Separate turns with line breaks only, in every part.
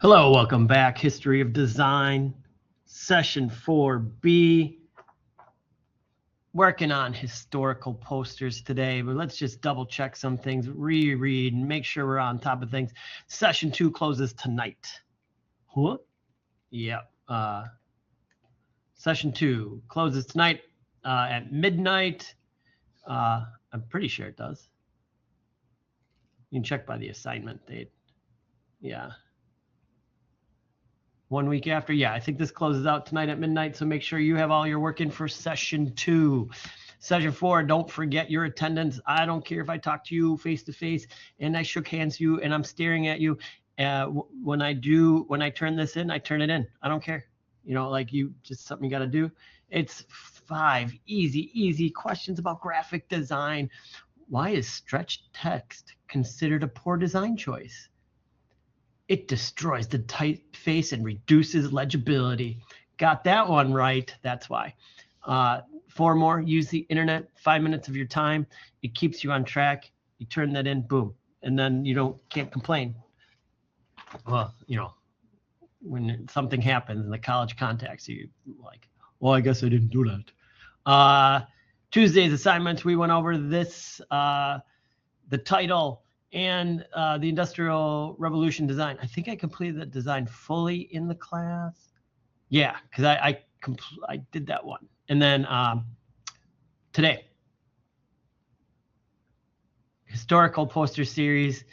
Hello, welcome back. History of Design, Session 4B. Working on historical posters today, but let's just double check some things, reread, and make sure we're on top of things. Session 2 closes tonight. What? Yep. Session 2 closes tonight at midnight. I'm pretty sure it does. You can check by the assignment date. Yeah. 1 week after. Yeah, I think this closes out tonight at midnight. So make sure you have all your work in for session 2. Session 4, don't forget your attendance. I don't care if I talk to you face to face and I shook hands with you and I'm staring at you. When I turn this in, I turn it in. I don't care. Just something you got to do. It's 5 easy questions about graphic design. Why is stretched text considered a poor design choice? It destroys the typeface and reduces legibility. Got that one right. That's why. 4 more. Use the internet. 5 minutes of your time. It keeps you on track. You turn that in. Boom. And then you can't complain. Well, when something happens and the college contacts you, like, well, I guess I didn't do that. Tuesday's assignments. We went over this, the title, and the Industrial Revolution design. I think I completed that design fully in the class. Yeah, because I did that one. And then today, historical poster series,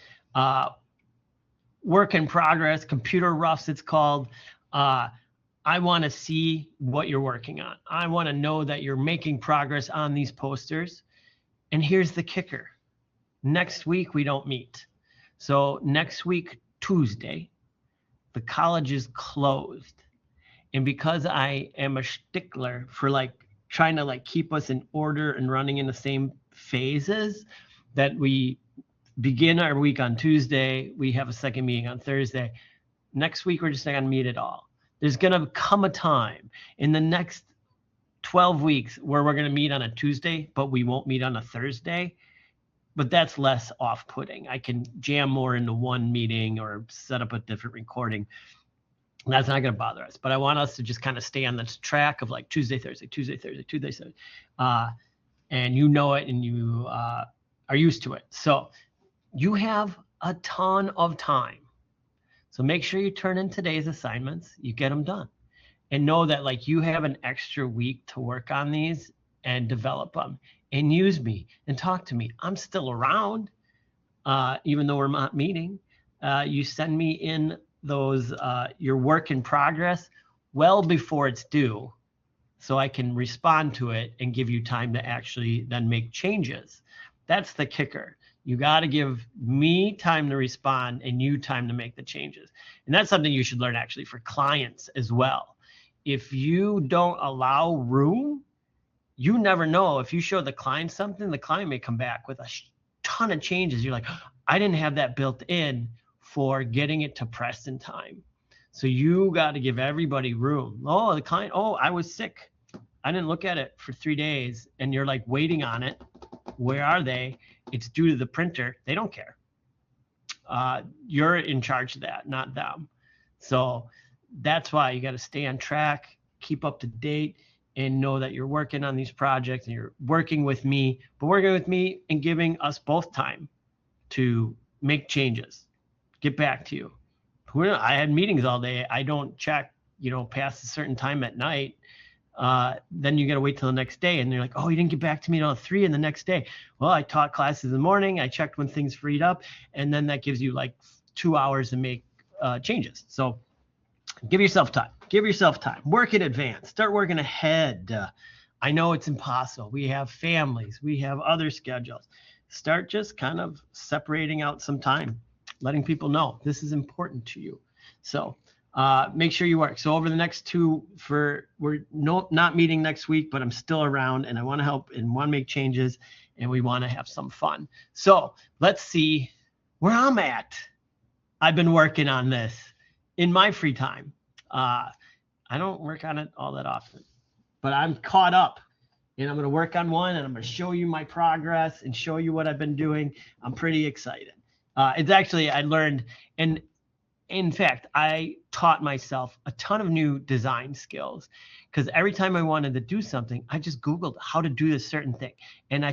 work in progress, computer roughs it's called. I want to see what you're working on. I want to know that you're making progress on these posters. And here's the kicker. Next week, we don't meet. So next week, Tuesday, the college is closed. And because I am a stickler for trying to keep us in order and running in the same phases, that we begin our week on Tuesday, we have a second meeting on Thursday. Next week, we're just not going to meet at all. There's going to come a time in the next 12 weeks where we're going to meet on a Tuesday, but we won't meet on a Thursday. But that's less off-putting. I can jam more into one meeting or set up a different recording. That's not going to bother us. But I want us to just kind of stay on this track of Tuesday, Thursday, Tuesday, Thursday, Tuesday, Thursday. And you know it and you are used to it. So you have a ton of time. So make sure you turn in today's assignments. You get them done. And know that you have an extra week to work on these and develop them. And use me and talk to me. I'm still around, even though we're not meeting. You send me in those your work in progress well before it's due, so I can respond to it and give you time to actually then make changes. That's the kicker. You got to give me time to respond and you time to make the changes. And that's something you should learn actually for clients as well. If you don't allow room, you never know. If you show the client something, the client may come back with a ton of changes. You're like, I didn't have that built in for getting it to press in time. So you got to give everybody room. Oh, the client, I was sick. I didn't look at it for 3 days. And you're waiting on it. Where are they? It's due to the printer. They don't care. You're in charge of that, not them. So that's why you got to stay on track, keep up to date, and know that you're working on these projects and you're working with me, but working with me and giving us both time to make changes, get back to you. I had meetings all day. I don't check, past a certain time at night. Then you got to wait till the next day. And they're like, oh, you didn't get back to me until 3 in the next day. Well, I taught classes in the morning. I checked when things freed up. And then that gives you 2 hours to make changes. So give yourself time. Give yourself time. Work in advance. Start working ahead. I know it's impossible. We have families. We have other schedules. Start just kind of separating out some time, letting people know this is important to you. So make sure you work. So over the next 2, we're not meeting next week, but I'm still around and I want to help and want to make changes and we want to have some fun. So let's see where I'm at. I've been working on this in my free time. I don't work on it all that often, but I'm caught up and I'm going to work on one and I'm going to show you my progress and show you what I've been doing. I'm pretty excited. It's actually, I learned, and in fact, I taught myself a ton of new design skills because every time I wanted to do something, I just Googled how to do this certain thing. And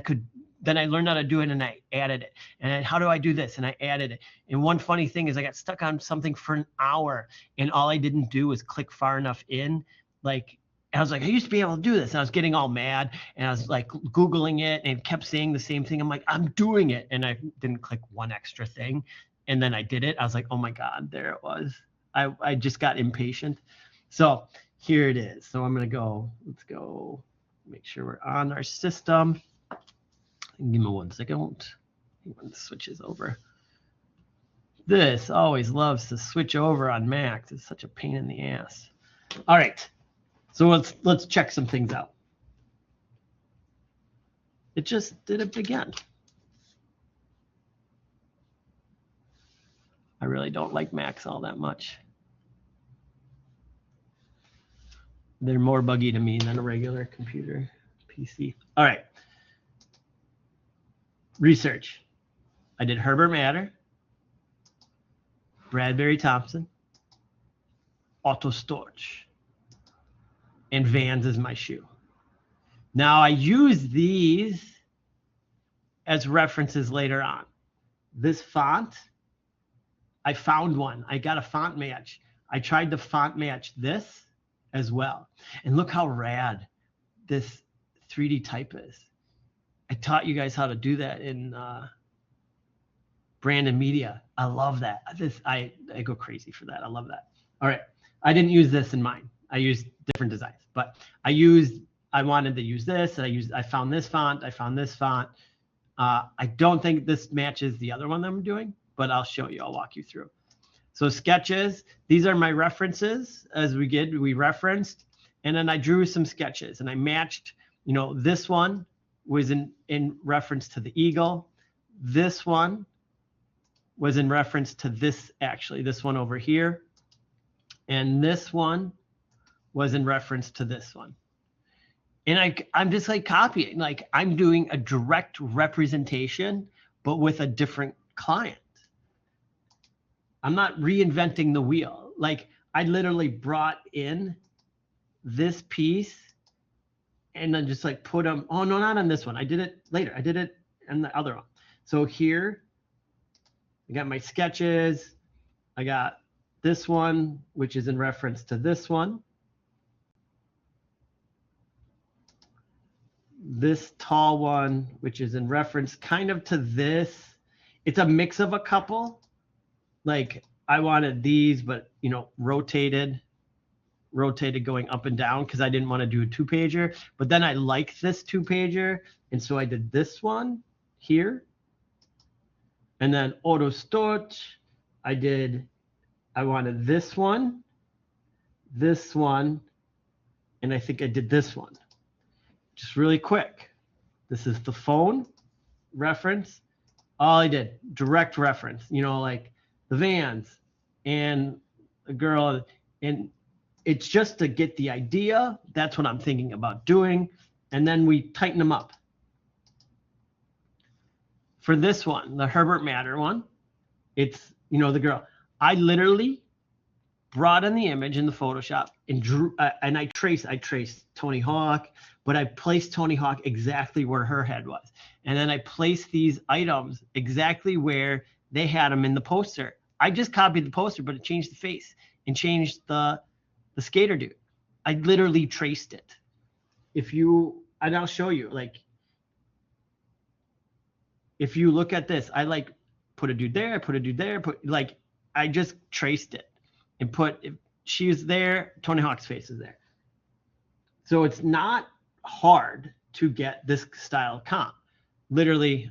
then I learned how to do it and I added it. And how do I do this? And I added it. And one funny thing is I got stuck on something for an hour and all I didn't do was click far enough in. Like, I was like, I used to be able to do this. And I was getting all mad and I was like Googling it and kept saying the same thing. I'm like, I'm doing it. And I didn't click one extra thing. And then I did it. I was like, oh my God, there it was. I just got impatient. So here it is. So I'm going to go, let's go make sure we're on our system. Give me 1 second. When it switches over. This always loves to switch over on Macs. It's such a pain in the ass. All right. So let's check some things out. It just did it again. I really don't like Macs all that much. They're more buggy to me than a regular computer PC. All right. Research. I did Herbert Matter, Bradbury Thompson, Otto Storch, and Vans is my shoe. Now I use these as references later on. This font, I found one. I got a font match. I tried to font match this as well. And look how rad this 3D type is. I taught you guys how to do that in Brand and Media. I love that. I go crazy for that. I love that. All right. I didn't use this in mine. I used different designs, but I wanted to use this, and I found this font. I found this font. I don't think this matches the other one that I'm doing, but I'll show you. I'll walk you through. So sketches, these are my references as we referenced, and then I drew some sketches and I matched, this one was in reference to the eagle. This one was in reference to this one over here. And this one was in reference to this one. And I'm just like copying, like I'm doing a direct representation, but with a different client. I'm not reinventing the wheel. Like I literally brought in this piece and then just like put them, oh no, not on this one. I did it later. I did it on the other one. So here, I got my sketches. I got this one, which is in reference to this one. This tall one, which is in reference kind of to this. It's a mix of a couple. Like I wanted these, but rotated going up and down because I didn't want to do a 2-pager. But then I liked this 2-pager, and so I did this one here. And then Otto Storch, I wanted this one, and I think I did this one. Just really quick. This is the phone reference. All I did, direct reference, like the Vans and a girl, and it's just to get the idea. That's what I'm thinking about doing. And then we tighten them up. For this one, the Herbert Matter one, it's, the girl. I literally brought in the image in the Photoshop and drew, and I traced Tony Hawk, but I placed Tony Hawk exactly where her head was. And then I placed these items exactly where they had them in the poster. I just copied the poster, but it changed the face and changed the skater dude. I literally traced it. And I'll show you, like, if you look at this, I like put a dude there, I just traced it and if she's there, Tony Hawk's face is there. So it's not hard to get this style comp. Literally,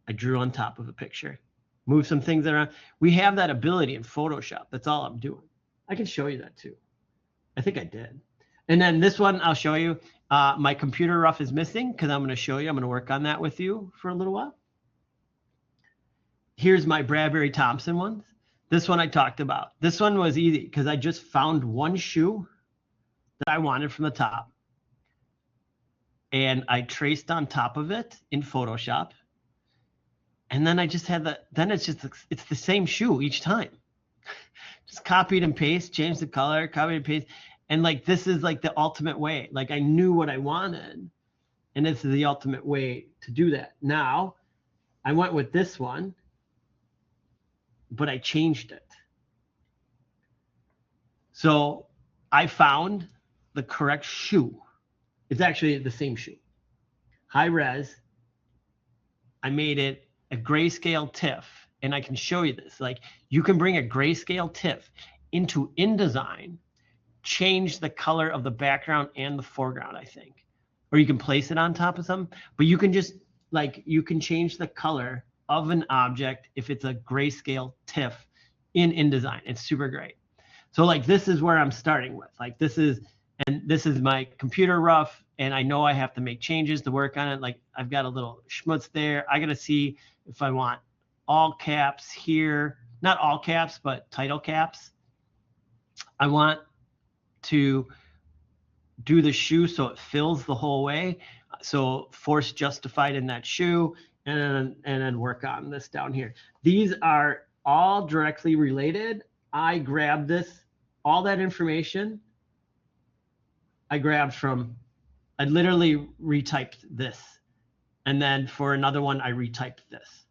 I drew on top of a picture, move some things around. We have that ability in Photoshop. That's all I'm doing. I can show you that too. I think I did. And then this one, I'll show you. My computer rough is missing because I'm going to show you. I'm going to work on that with you for a little while. Here's my Bradbury Thompson ones. This one I talked about. This one was easy because I just found one shoe that I wanted from the top. And I traced on top of it in Photoshop. And then I just had it's the same shoe each time. just copied and paste, changed the color, copied and paste. And like, this is like the ultimate way. Like I knew what I wanted, and this is the ultimate way to do that. Now I went with this one, but I changed it. So I found the correct shoe. It's actually the same shoe. High res. I made it a grayscale TIFF, and I can show you this. Like you can bring a grayscale TIFF into InDesign, change the color of the background and the foreground, I think. Or you can place it on top of something, but you can just like, you can change the color of an object if it's a grayscale TIFF in InDesign. It's super great. So like, this is where I'm starting with. Like this is my computer rough, and I know I have to make changes to work on it. Like I've got a little schmutz there. I got to see if I want all caps here, not all caps, but title caps. I want to do the shoe so it fills the whole way. So force justified in that shoe, and then work on this down here. These are all directly related. I grabbed all that information I grabbed from, I literally retyped this. And then for another one, I retyped this.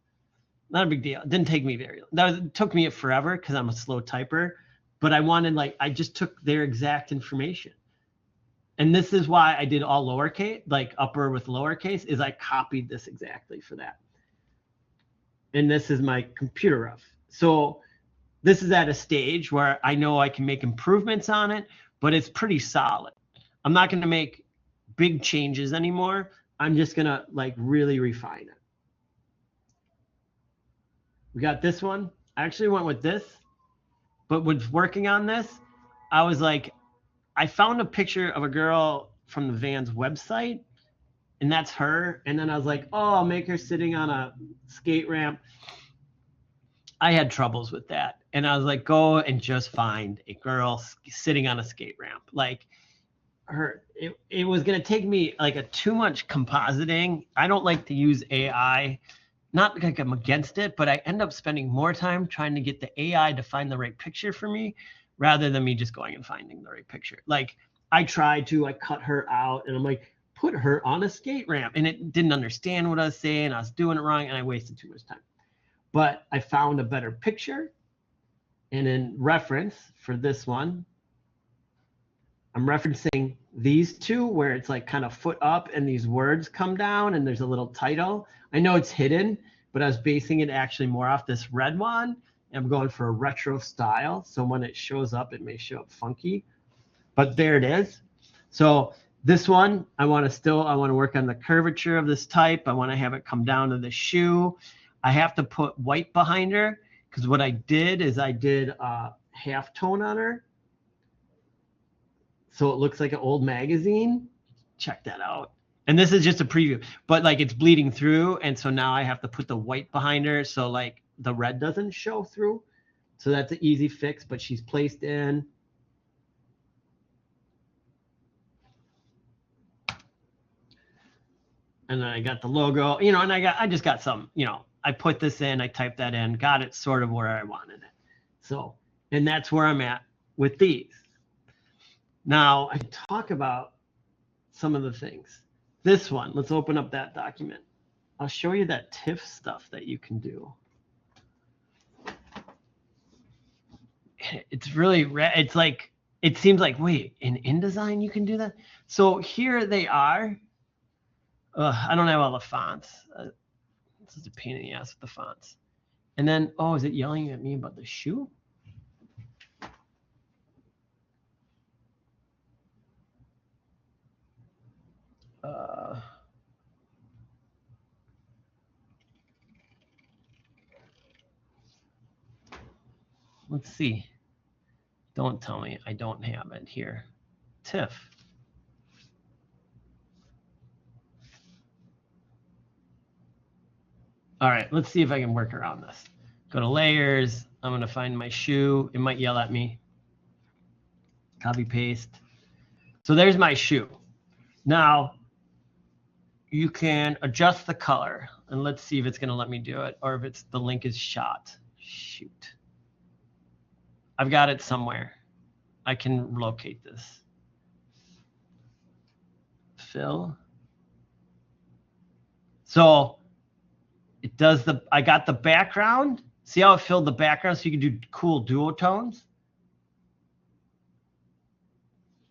Not a big deal. It didn't take me it took me forever because I'm a slow typer, but I just took their exact information. And this is why I did all lowercase, like upper with lowercase, is I copied this exactly for that. And this is my computer rough. So this is at a stage where I know I can make improvements on it, but it's pretty solid. I'm not going to make big changes anymore. I'm just going to like really refine it. We got this one. I actually went with this, but when working on this, I was like, I found a picture of a girl from the Vans website, and that's her. And then I was like, oh, I'll make her sitting on a skate ramp. I had troubles with that. And I was like, go and just find a girl sitting on a skate ramp. Like it was going to take me like too much compositing. I don't like to use AI, not like I'm against it, but I end up spending more time trying to get the AI to find the right picture for me rather than me just going and finding the right picture. Like I cut her out, and I'm like, put her on a skate ramp, and it didn't understand what I was saying. I was doing it wrong, and I wasted too much time. But I found a better picture, and in reference for this one, I'm referencing these two where it's like kind of foot up and these words come down and there's a little title. I know it's hidden, but I was basing it actually more off this red one. And I'm going for a retro style. So when it shows up, it may show up funky, but there it is. So this one, I want to work on the curvature of this type. I want to have it come down to the shoe. I have to put white behind her because what I did is I did a half tone on her. So it looks like an old magazine. Check that out. And this is just a preview, but like it's bleeding through. And so now I have to put the white behind her. So like the red doesn't show through. So that's an easy fix, but she's placed in. And then I got the logo, and I just got some, I put this in, I typed that in, got it sort of where I wanted it. So, and that's where I'm at with these. Now I talk about some of the things. This one, let's open up that document. I'll show you that TIFF stuff that you can do. It's really, it's like, it seems like, wait, in InDesign you can do that? So here they are. I don't have all the fonts. This is a pain in the ass with the fonts. And then, oh, is it yelling at me about the shoe? Let's see. Don't tell me I don't have it here. TIFF. All right, let's see if I can work around this. Go to layers. I'm going to find my shoe. It might yell at me. Copy, paste. So there's my shoe. Now, you can adjust the color. And let's see if it's going to let me do it or if the link is shot. Shoot. I've got it somewhere. I can locate this. Fill. So it does I got the background. See how it filled the background so you can do cool duotones?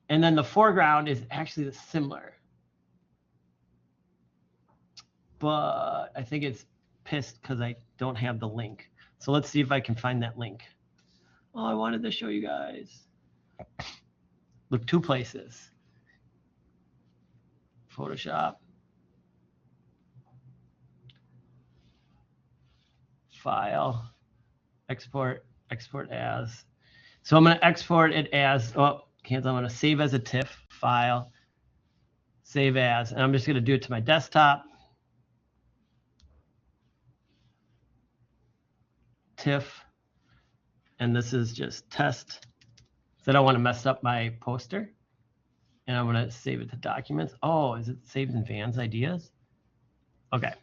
And then the foreground is actually similar. But I think it's pissed because I don't have the link. So let's see if I can find that link. Oh, I wanted to show you guys. Look, 2 places. Photoshop. File. Export as. So I'm going to export it as, cancel. I'm going to save as a TIFF file. Save as. And I'm just going to do it to my desktop. TIFF. And this is just test. So I don't want to mess up my poster. And I'm going to save it to documents. Oh, is it saved in Van's ideas? Okay.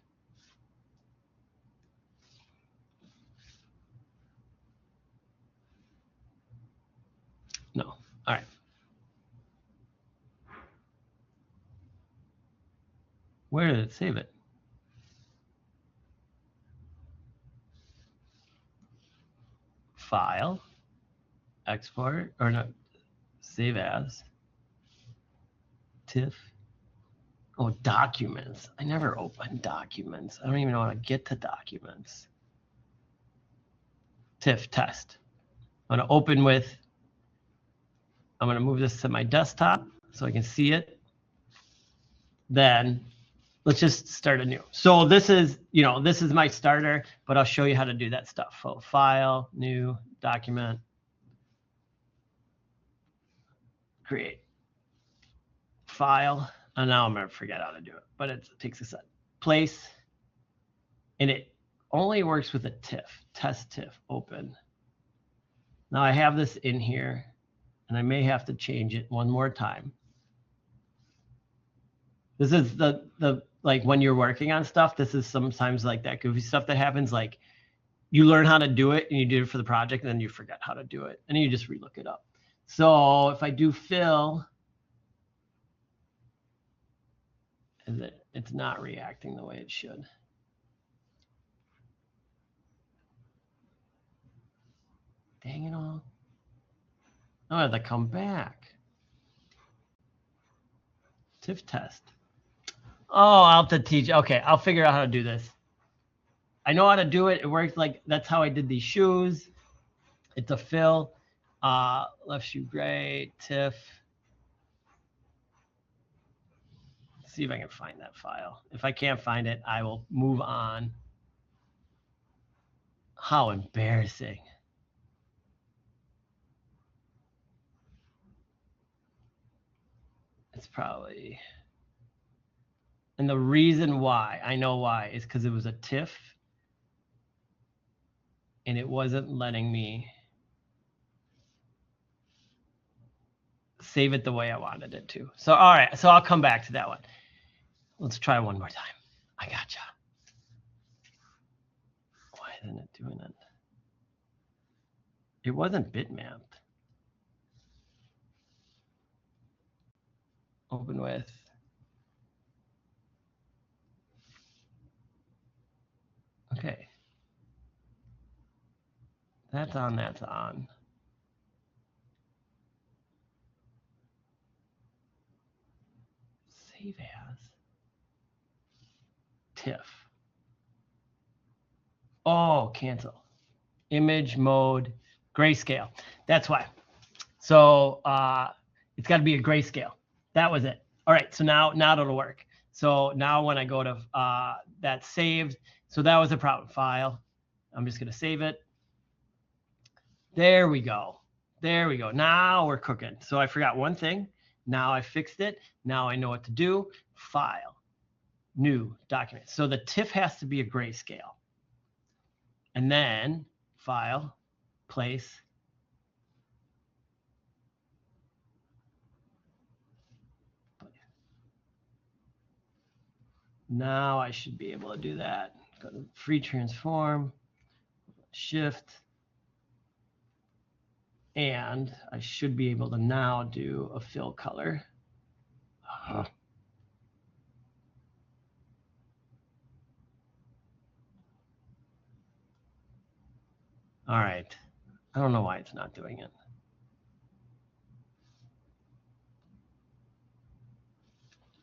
No. All right. Where did it save it? File, export, or no, save as, TIFF. Oh, documents. I never open documents. I don't even know how to get to documents. TIFF test. I'm going to open with, I'm going to move this to my desktop so I can see it. Then let's just start anew. So this is, this is my starter, but I'll show you how to do that stuff. So file, new, document, create, file. And now I'm going to forget how to do it, but it takes a set. Place, and it only works with a TIFF, test TIFF, open. Now I have this in here, and I may have to change it one more time. This is the like when you're working on stuff, this is sometimes like that goofy stuff that happens. Like you learn how to do it and you do it for the project, and then you forget how to do it, and then you just relook it up. So if I do fill, it's not reacting the way it should. Dang it all. Oh, I have to come back. TIFF test. Oh, I'll have to teach. Okay, I'll figure out how to do this. I know how to do it. It works like, that's how I did these shoes. It's a fill. Left shoe gray, TIFF. Let's see if I can find that file. If I can't find it, I will move on. How embarrassing. It's probably, and the reason why, I know why, is because it was a TIFF and it wasn't letting me save it the way I wanted it to. So, all right, so I'll come back to that one. Let's try one more time. I gotcha. Why isn't it doing it? It wasn't bitmapped. Open with. Okay. That's on, that's on. Save as. TIFF. Oh, cancel. Image mode, grayscale. That's why. So it's got to be a grayscale. That was it. All right, so now it'll work. So now when I go to that's saved, so that was a problem. File. I'm just going to save it. There we go. There we go. Now we're cooking. So I forgot one thing. Now I fixed it. Now I know what to do. File, new document. So the TIFF has to be a grayscale. And then file, place. Now I should be able to do that. Go to free transform, shift. And I should be able to now do a fill color. All right. I don't know why it's not doing it.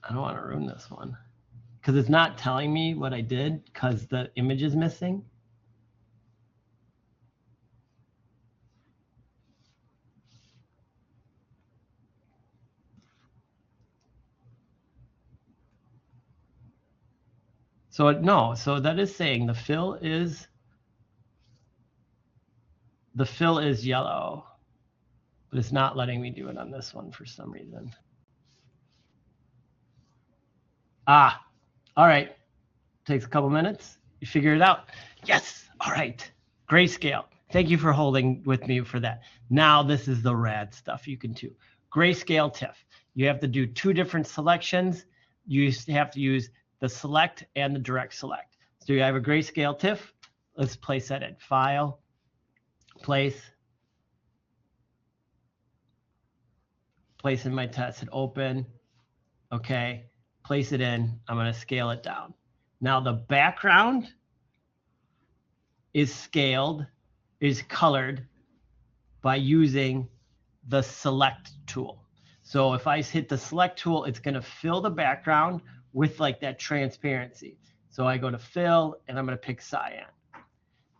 I don't want to ruin this one because it's not telling me what I did because the image is missing. So no, so that is saying the fill is yellow, but it's not letting me do it on this one for some reason. Ah, all right. Takes a couple minutes. You figure it out. Yes. All right. Grayscale. Thank you for holding with me for that. Now this is the rad stuff you can do. Grayscale TIFF. You have to do two different selections. You have to use the select and the direct select. So you have a grayscale TIFF. Let's place that in. File, place in my test, hit open. Okay, place it in. I'm going to scale it down. Now the background is colored by using the select tool. So if I hit the select tool, it's going to fill the background with like that transparency. So I go to fill and I'm going to pick cyan.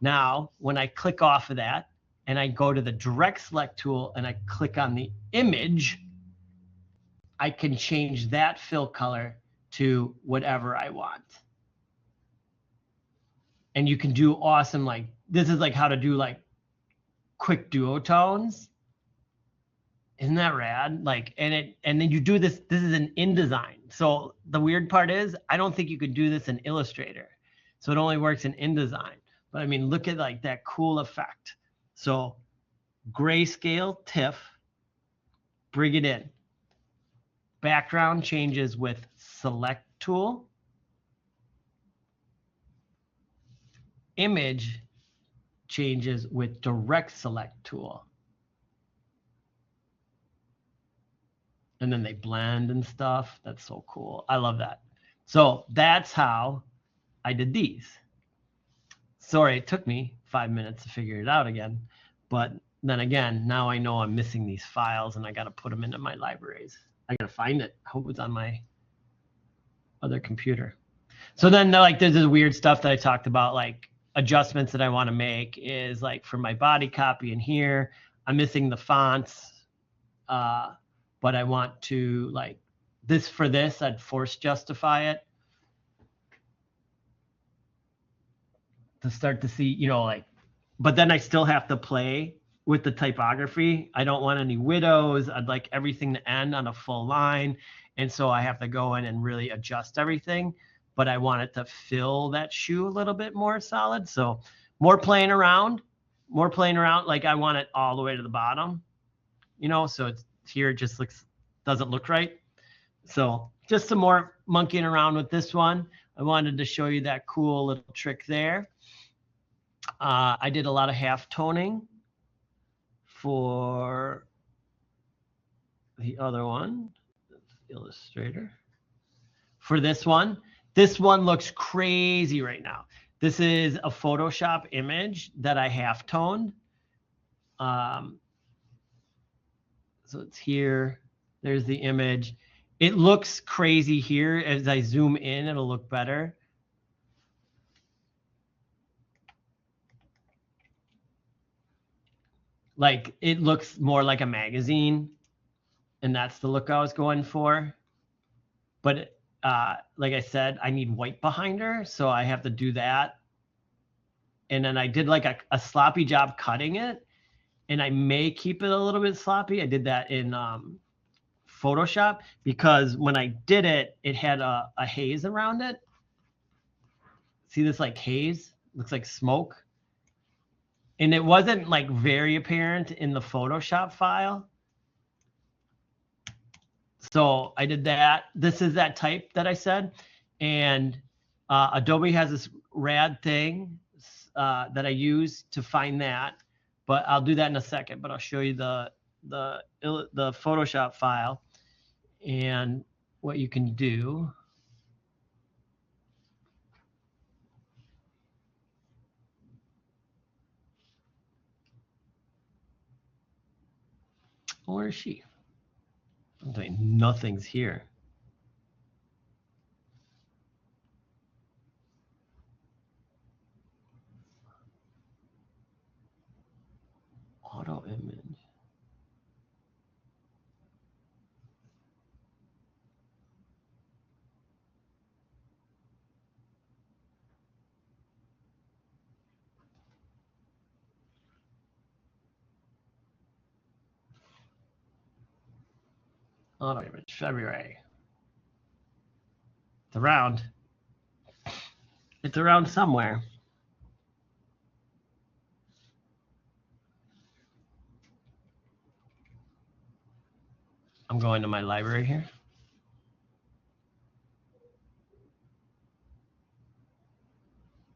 Now, when I click off of that and I go to the direct select tool and I click on the image, I can change that fill color to whatever I want. And you can do awesome, like this is like how to do like quick duotones. Isn't that rad? Like, and then you do this is an InDesign. So the weird part is I don't think you could do this in Illustrator. So it only works in InDesign. But I mean, look at like that cool effect. So grayscale TIFF, bring it in. Background changes with select tool. Image changes with direct select tool. And then they blend and stuff. That's so cool. I love that. So that's how I did these. Sorry, it took me 5 minutes to figure it out again. But then again, now I know I'm missing these files and I got to put them into my libraries. I got to find it. I hope it's on my other computer. So then like there's this weird stuff that I talked about, like adjustments that I want to make is like for my body copy in here, I'm missing the fonts. But I want to like this for this, I'd force justify it to start to see, you know, like, but then I still have to play with the typography. I don't want any widows. I'd like everything to end on a full line. And so I have to go in and really adjust everything, but I want it to fill that shoe a little bit more solid. So more playing around, like I want it all the way to the bottom, you know, so it's here, it just doesn't look right. So just some more monkeying around with this one. I wanted to show you that cool little trick there. I did a lot of half toning for the other one, Illustrator. For this one looks crazy right now. This is a Photoshop image that I half toned. So it's here, there's the image. It looks crazy here. As I zoom in, it'll look better. Like it looks more like a magazine, and that's the look I was going for. But like I said, I need white behind her, so I have to do that. And then I did like a sloppy job cutting it, and I may keep it a little bit sloppy. I did that in Photoshop because when I did it, it had a haze around it. See this like haze? Looks like smoke. And it wasn't like very apparent in the Photoshop file. So I did that. This is that type that I said. And Adobe has this rad thing that I use to find that. but I'll do that in a second. But I'll show you the Photoshop file and what you can do. Where is she? I'm doing nothing's here. Auto image. Auto image, February. It's around. It's around somewhere. I'm going to my library here.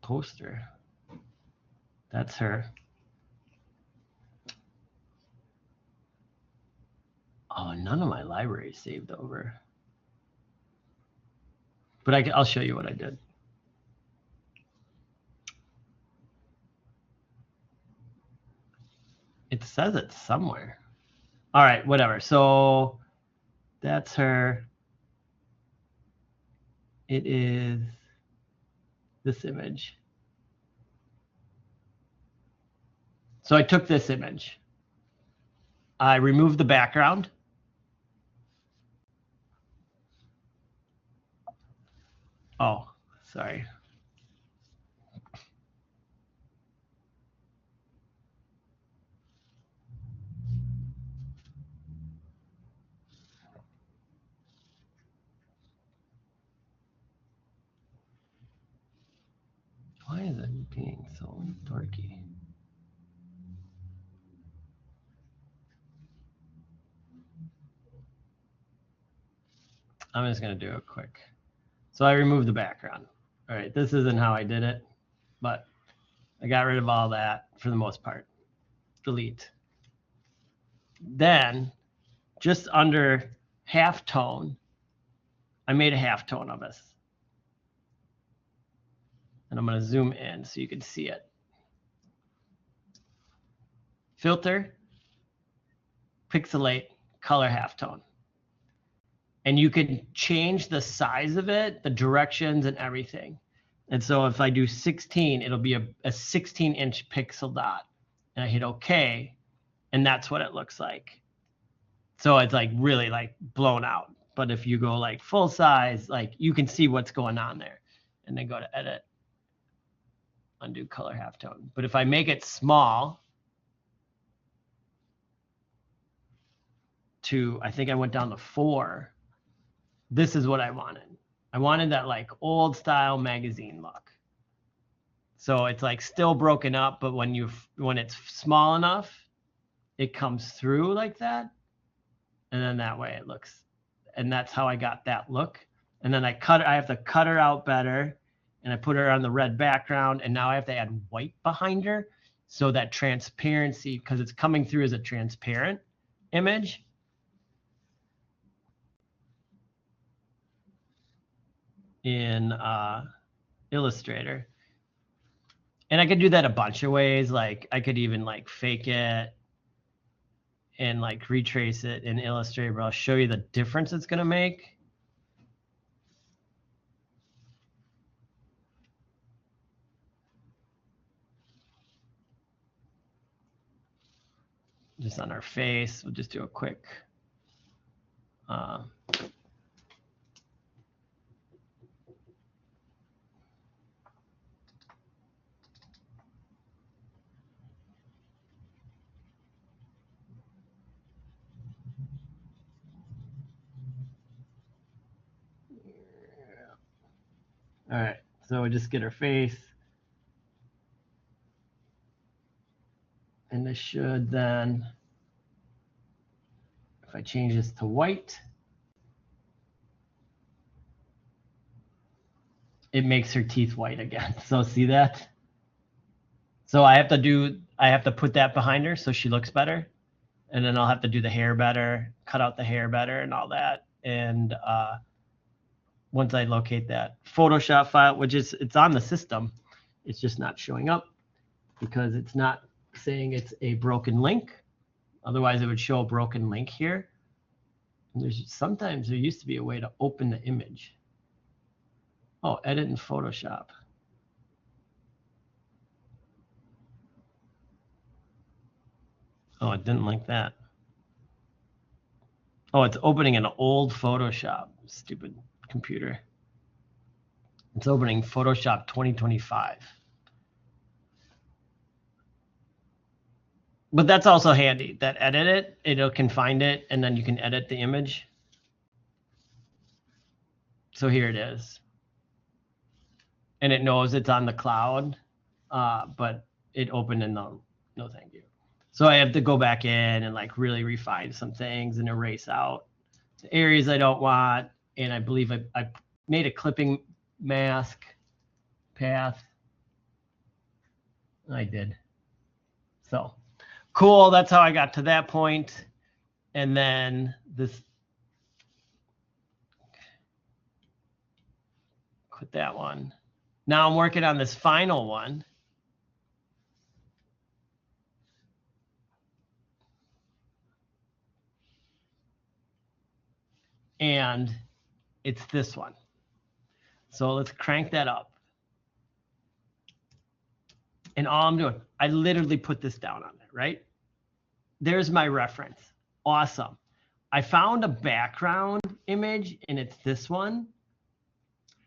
Poster. That's her. Oh, none of my library is saved over. But I'll show you what I did. It says it's somewhere. All right, whatever. So that's her. It is this image. So I took this image. I removed the background. Oh, sorry. Why is it being so dorky? I'm just going to do it quick. So I removed the background. All right, this isn't how I did it, but I got rid of all that for the most part. Delete. Then, just under halftone, I made a halftone of us. And I'm going to zoom in so you can see it. Filter, pixelate, color halftone. And you can change the size of it, the directions and everything. And so if I do 16, it'll be a 16-inch pixel dot. And I hit OK, and that's what it looks like. So it's like really like blown out. But if you go like full size, like you can see what's going on there. And then go to edit, undo color halftone. But if I make it small to, I think I went down to 4, this is what I wanted. I wanted that like old style magazine look. So it's like still broken up, but when it's small enough, it comes through like that. And then that way it looks, and that's how I got that look. And then I have to cut her out better, and I put her on the red background, and now I have to add white behind her. So that transparency, because it's coming through as a transparent image. In Illustrator. And I could do that a bunch of ways. Like I could even like fake it and like retrace it in Illustrator, but I'll show you the difference it's going to make. Just on our face, we'll just do a quick all right, so we just get her face. And this should then, if I change this to white, it makes her teeth white again. So see that? So I have I have to put that behind her so she looks better. And then I'll have to do the hair better, cut out the hair better and all that. And once I locate that Photoshop file, which is, it's on the system, it's just not showing up because it's not saying it's a broken link. Otherwise it would show a broken link here. And sometimes there used to be a way to open the image. Oh, edit in Photoshop. Oh, it didn't like that. Oh, it's opening an old Photoshop. Stupid computer. It's opening Photoshop 2025. But that's also handy. That edit it can find it, and then you can edit the image. So here it is. And it knows it's on the cloud, but it opened in the, no thank you. So I have to go back in and like really refine some things and erase out the areas I don't want. And I believe I made a clipping mask path. I did. So cool. That's how I got to that point. And then this, quit that one. Now I'm working on this final one. And it's this one. So let's crank that up. And all I'm doing, I literally put this down on there, right? There's my reference. Awesome. I found a background image, and it's this one.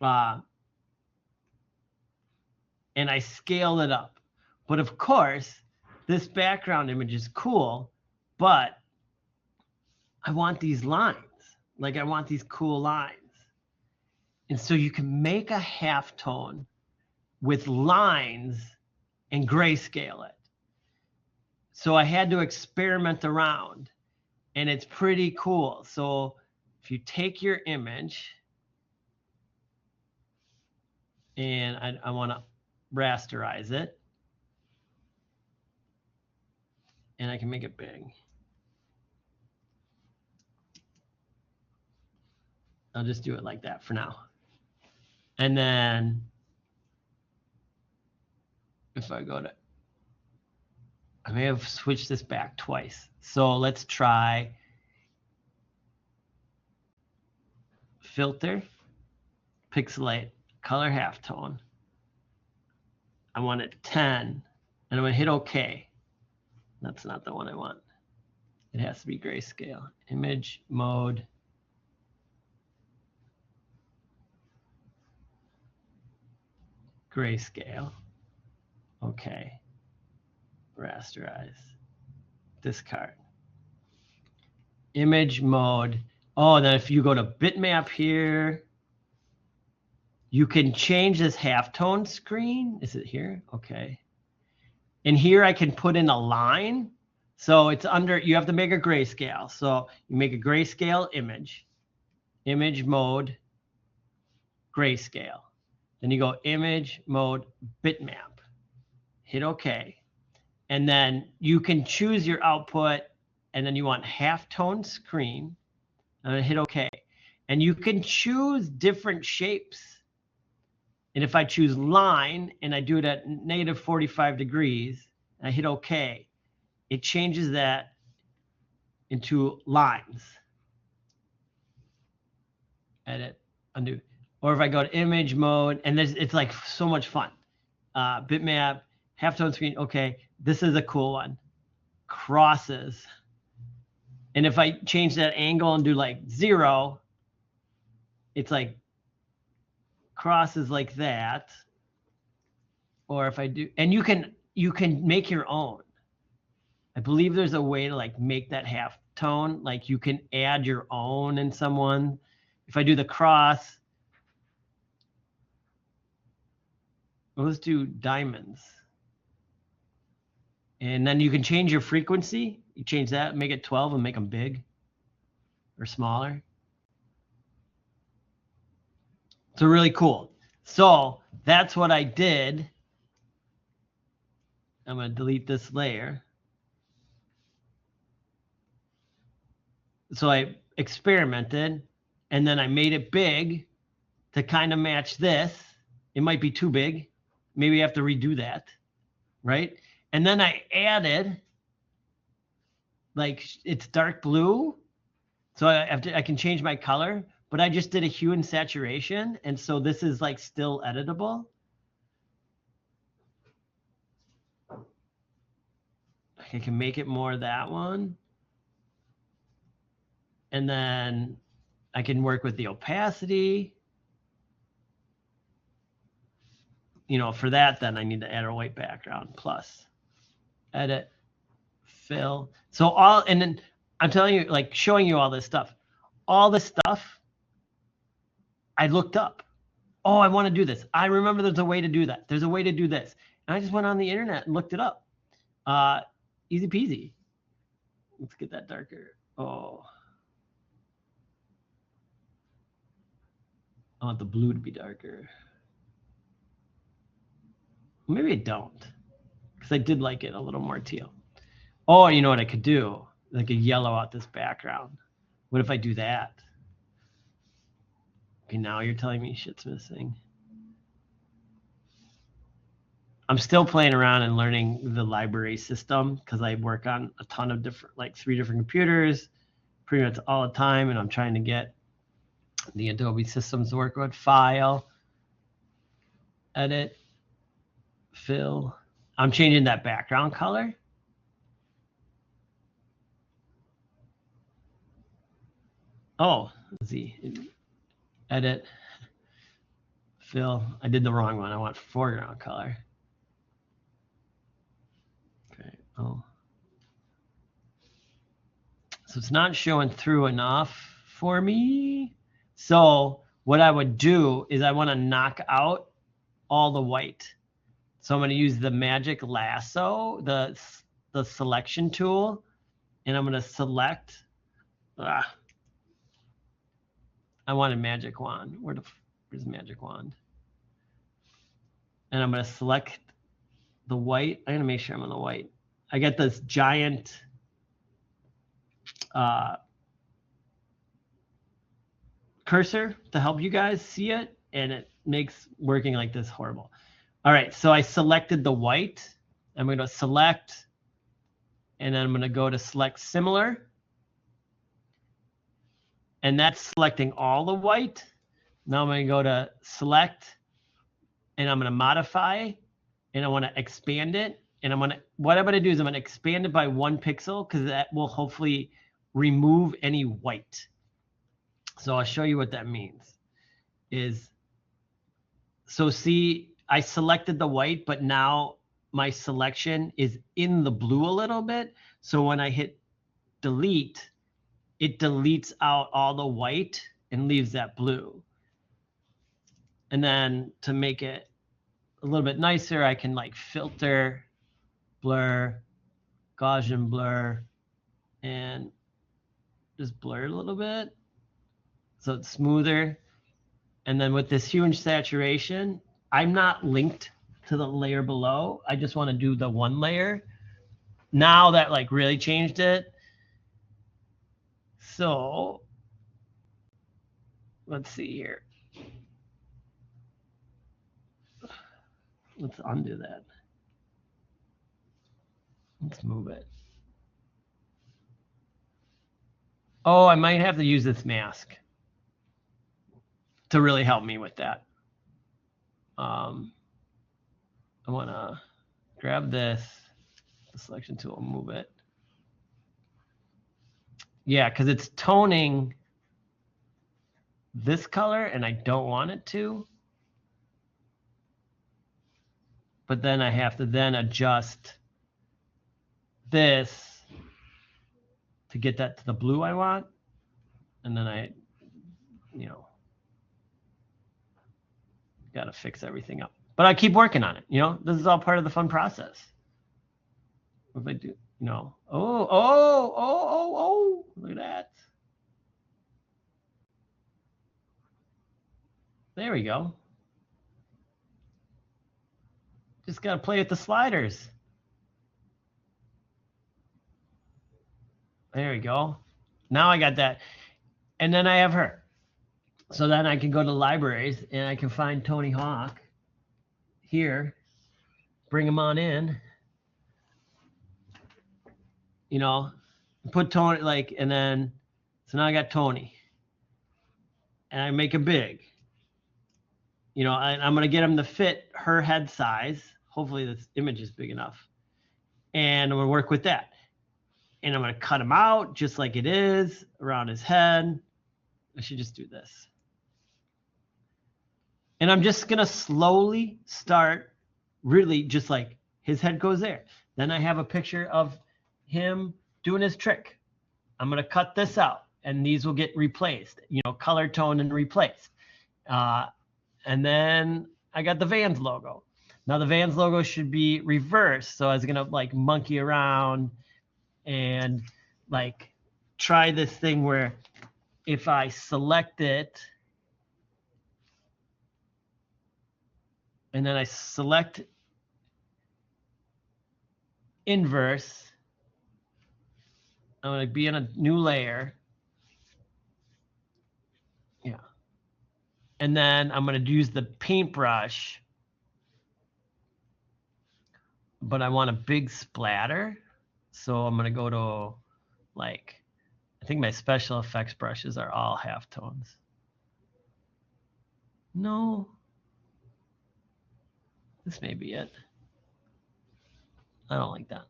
And I scaled it up. But of course, this background image is cool, but I want these lines. Like I want these cool lines. And so you can make a halftone with lines and grayscale it. So I had to experiment around, and it's pretty cool. So if you take your image, and I want to rasterize it, and I can make it big. I'll just do it like that for now. And then if I go to, I may have switched this back twice. So let's try filter, pixelate, color halftone. I want it 10, and I'm gonna hit OK. That's not the one I want. It has to be grayscale. Image mode. Grayscale. Okay. Rasterize. Discard. Image mode. Oh, then if you go to bitmap here, you can change this halftone screen. Is it here? Okay. And here I can put in a line. So it's under, you have to make a grayscale. So you make a grayscale image, image mode, grayscale. Then you go image mode, bitmap, hit OK. And then you can choose your output, and then you want halftone screen, and then hit OK. And you can choose different shapes. And if I choose line and I do it at -45 degrees, and I hit OK, it changes that into lines. Edit, undo. Or if I go to image mode, and it's like so much fun. Bitmap, halftone screen, okay, this is a cool one. Crosses. And if I change that angle and do like 0, it's like crosses like that. Or if I do, and you can make your own. I believe there's a way to like make that halftone, like you can add your own in someone. If I do the cross, well, let's do diamonds. And then you can change your frequency. You change that, make it 12 and make them big or smaller. So really cool. So that's what I did. I'm going to delete this layer. So I experimented, and then I made it big to kind of match this. It might be too big. Maybe I have to redo that, right? And then I added, like, it's dark blue, so I can change my color, but I just did a hue and saturation, and so this is like still editable. I can make it more that one. And then I can work with the opacity. You know, for that, then I need to add a white background plus edit, fill. So all, and then I'm telling you, like showing you all this stuff. All this stuff I looked up. Oh, I want to do this. I remember there's a way to do that. There's a way to do this. And I just went on the internet and looked it up. Easy peasy. Let's get that darker. Oh. I want the blue to be darker. Maybe I don't, because I did like it a little more teal. Oh, you know what I could do? Like a yellow out this background. What if I do that? Okay, now you're telling me shit's missing. I'm still playing around and learning the library system because I work on a ton of different, like 3 different computers pretty much all the time, and I'm trying to get the Adobe systems to work with. File, edit, fill. I'm changing that background color. Oh, let's see. Edit, fill. I did the wrong one. I want foreground color. Okay. Oh. So it's not showing through enough for me. So what I would do is I want to knock out all the white. So I'm going to use the magic lasso, the selection tool, and I'm going to select. I want a magic wand. Where's magic wand? And I'm going to select the white. I'm going to make sure I'm on the white. I get this giant cursor to help you guys see it, and it makes working like this horrible. All right, so I selected the white. I'm going to select, and then I'm going to go to select similar. And that's selecting all the white. Now I'm going to go to select, and I'm going to modify, and I want to expand it. And what I'm going to do is I'm going to expand it by 1 pixel because that will hopefully remove any white. So I'll show you what that means. So see, I selected the white, but now my selection is in the blue a little bit. So when I hit delete, it deletes out all the white and leaves that blue. And then to make it a little bit nicer, I can like filter, blur, Gaussian blur, and just blur it a little bit so it's smoother. And then with this hue and saturation, I'm not linked to the layer below. I just want to do the one layer. Now that like really changed it. So let's see here. Let's undo that. Let's move it. Oh, I might have to use this mask to really help me with that. I want to grab this, the selection tool, move it. Yeah, because it's toning this color, and I don't want it to. But then I have to then adjust this to get that to the blue I want. And then I, got to fix everything up. But I keep working on it. This is all part of the fun process. What if I do, oh, look at that. There we go. Just got to play with the sliders. There we go. Now I got that. And then I have her. So then I can go to libraries and I can find Tony Hawk here, bring him on in, you know, put Tony like, and then, so now I got Tony and I make him big. You know, I'm going to get him to fit her head size. Hopefully this image is big enough. And I'm going to work with that. And I'm going to cut him out just like it is around his head. I should just do this. And I'm just going to slowly start really just like his head goes there. Then I have a picture of him doing his trick. I'm going to cut this out and these will get replaced, you know, color toned and replaced. And then I got the Vans logo. Now the Vans logo should be reversed. So I was going to like monkey around and like try this thing where if I select it and then I select inverse, I'm going to be in a new layer. Yeah. And then I'm going to use the paintbrush, but I want a big splatter. So I'm going to go to like, I think my special effects brushes are all halftones. No. This may be it. I don't like that.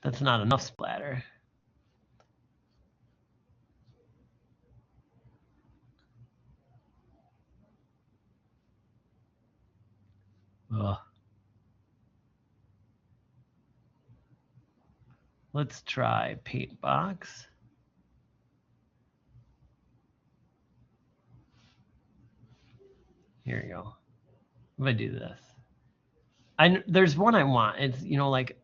That's not enough splatter. Ugh. Let's try paint box. Here we go. If I do this, there's one I want. It's, you know, like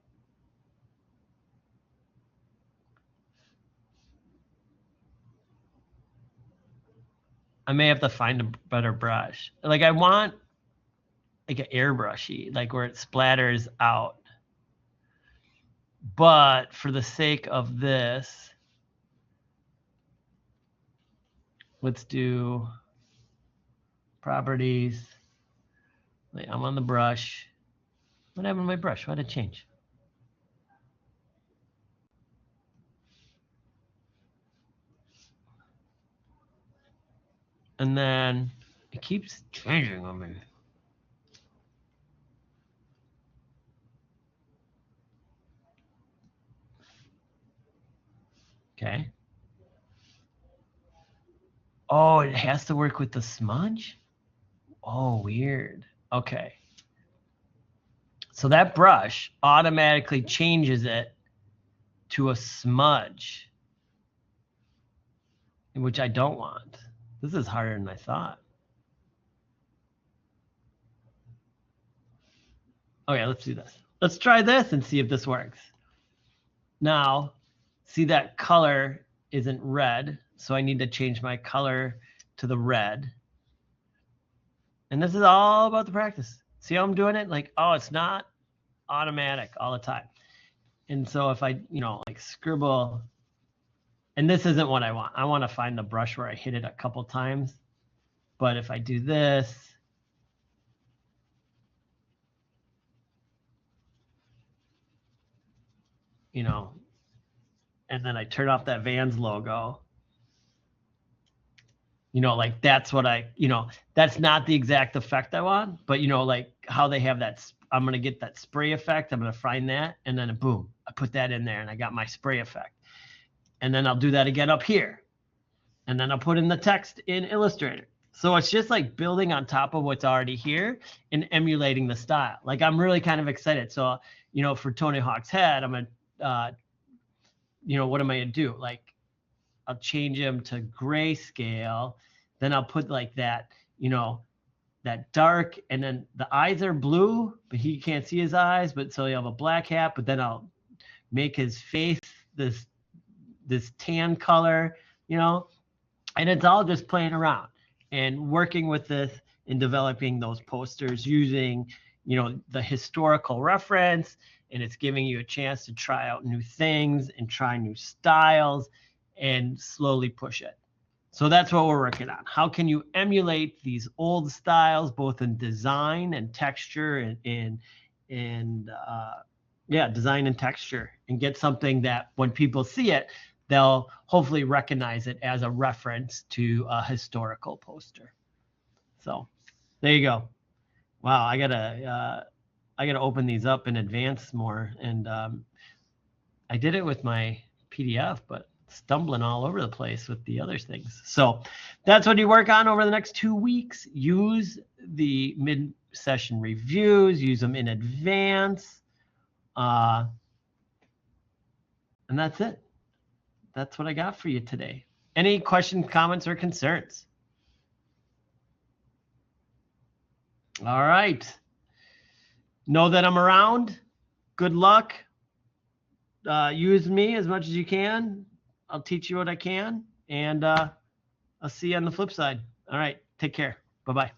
I may have to find a better brush. Like I want like an airbrushy, like where it splatters out. But for the sake of this, let's do properties. Wait, I'm on the brush. What happened to my brush? Why did it change? And then it keeps changing on me. Okay. Oh, it has to work with the smudge? Oh, weird. Okay. So that brush automatically changes it to a smudge, which I don't want. This is harder than I thought. Okay, let's do this. Let's try this and see if this works. Now, see that color isn't red, so I need to change my color to the red. And this is all about the practice. See how I'm doing it? Like, oh, it's not automatic all the time. And so if I, you know, like scribble, and this isn't what I want. I want to find the brush where I hit it a couple times. But if I do this, you know, and then I turn off that Vans logo, you know, like that's what I, you know, that's not the exact effect I want, but you know, like how they have that, I'm going to get that spray effect. I'm going to find that. And then boom, I put that in there and I got my spray effect. And then I'll do that again up here. And then I'll put in the text in Illustrator. So it's just like building on top of what's already here and emulating the style. Like I'm really kind of excited. So, you know, for Tony Hawk's head, I'm going to, you know, what am I going to do? Like I'll change him to grayscale. Then I'll put like that, you know, that dark, and then the eyes are blue, but he can't see his eyes. But so you have a black hat, but then I'll make his face this tan color, you know, and it's all just playing around and working with this and developing those posters using, the historical reference, and it's giving you a chance to try out new things and try new styles and slowly push it. So that's what we're working on. How can you emulate these old styles, both in design and texture and design and texture, and get something that when people see it, they'll hopefully recognize it as a reference to a historical poster. So there you go. Wow, I gotta open these up in advance more, and I did it with my PDF, but stumbling all over the place with the other things. So that's what you work on over the next 2 weeks. Use the mid-session reviews, use them in advance, and that's it. That's what I got for you today. Any questions, comments, or concerns? All right. Know that I'm around. Good luck. Use me as much as you can. I'll teach you what I can, and I'll see you on the flip side. All right. Take care. Bye-bye.